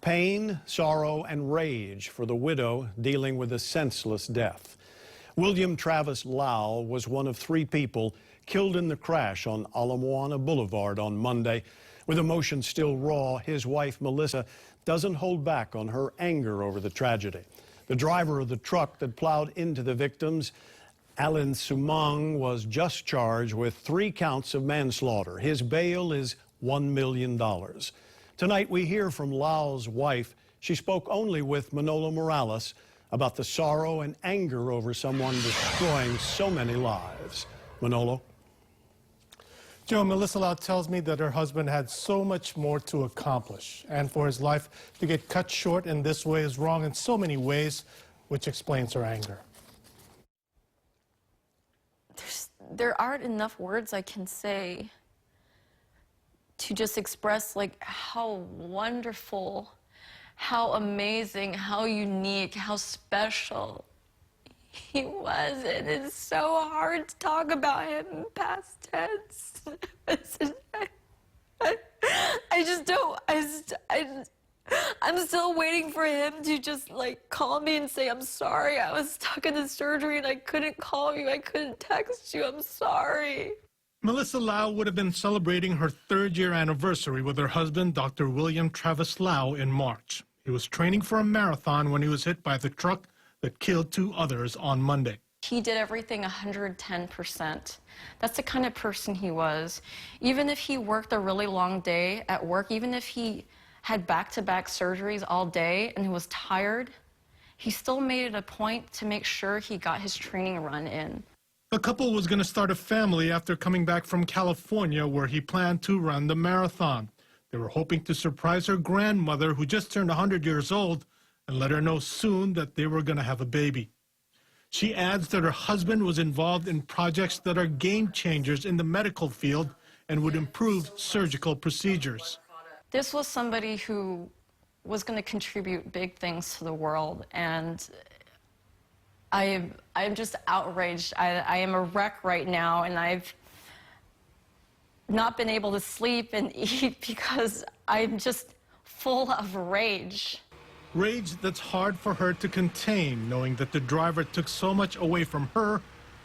Pain, sorrow, and rage for the widow dealing with a senseless death. William Travis Lau was one of 3 people killed in the crash on Ala Moana Boulevard on Monday. With emotions still raw, his wife, Melissa, doesn't hold back on her anger over the tragedy. The driver of the truck that plowed into the victims, Alan Sumang, was just charged with 3 counts of manslaughter. His bail is $1 million. Tonight we hear from Lau's wife. She spoke only with Manolo Morales about the sorrow and anger over someone destroying so many lives. Manolo? Joe, Melissa Lau tells me that her husband had so much more to accomplish, and for his life to get cut short in this way is wrong in so many ways, which explains her anger. There aren't enough words I can say to just express like how wonderful, how amazing, how unique, how special he was. And it's so hard to talk about him in past tense. I just don't, I'm still waiting for him to just like call me and say, I'm sorry, I was stuck in the surgery and I couldn't call you, I couldn't text you, I'm sorry. Melissa Lau would have been celebrating her 3rd-year anniversary with her husband, Dr. William Travis Lau, in March. He was training for a marathon when he was hit by the truck that killed 2 others on Monday. He did everything 110%. That's the kind of person he was. Even if he worked a really long day at work, even if he had back-to-back surgeries all day and he was tired, he still made it a point to make sure he got his training run in. The couple was going to start a family after coming back from California, where he planned to run the marathon. They were hoping to surprise her grandmother, who just turned 100 years old, and let her know soon that they were going to have a baby. She adds that her husband was involved in projects that are game changers in the medical field and would improve surgical procedures. This was somebody who was going to contribute big things to the world, and I'm just outraged. I am a wreck right now, and I've not been able to sleep and eat because I'm just full of rage. Rage that's hard for her to contain, knowing that the driver took so much away from her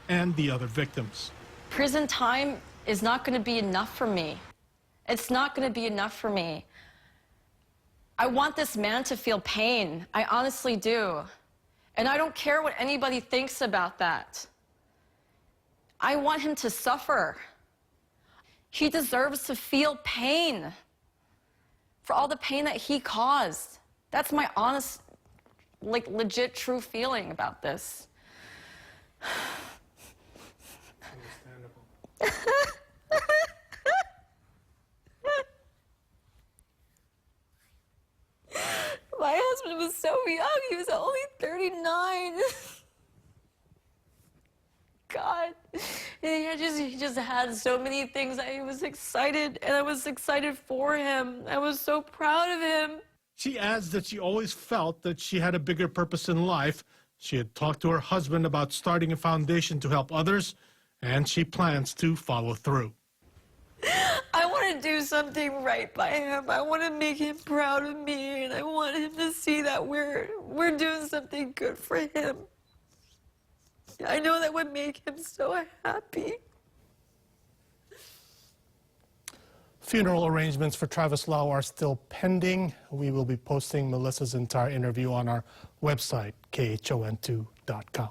and the other victims. Prison time is not going to be enough for me. It's not going to be enough for me. I want this man to feel pain. I honestly do. And I don't care what anybody thinks about that. I want him to suffer. He deserves to feel pain for all the pain that he caused. That's my honest, like, legit, true feeling about this. Understandable. My husband was so young. He was only 39. God. And he just had so many things. I was excited, and I was excited for him. I was so proud of him. She adds that she always felt that she had a bigger purpose in life. She had talked to her husband about starting a foundation to help others, and she plans to follow through. I want to do something right by him. I want to make him proud of me, and I want him to see that we're doing something good for him. I know that would make him so happy. Funeral arrangements for Travis Lau are still pending. We will be posting Melissa's entire interview on our website, khon2.com.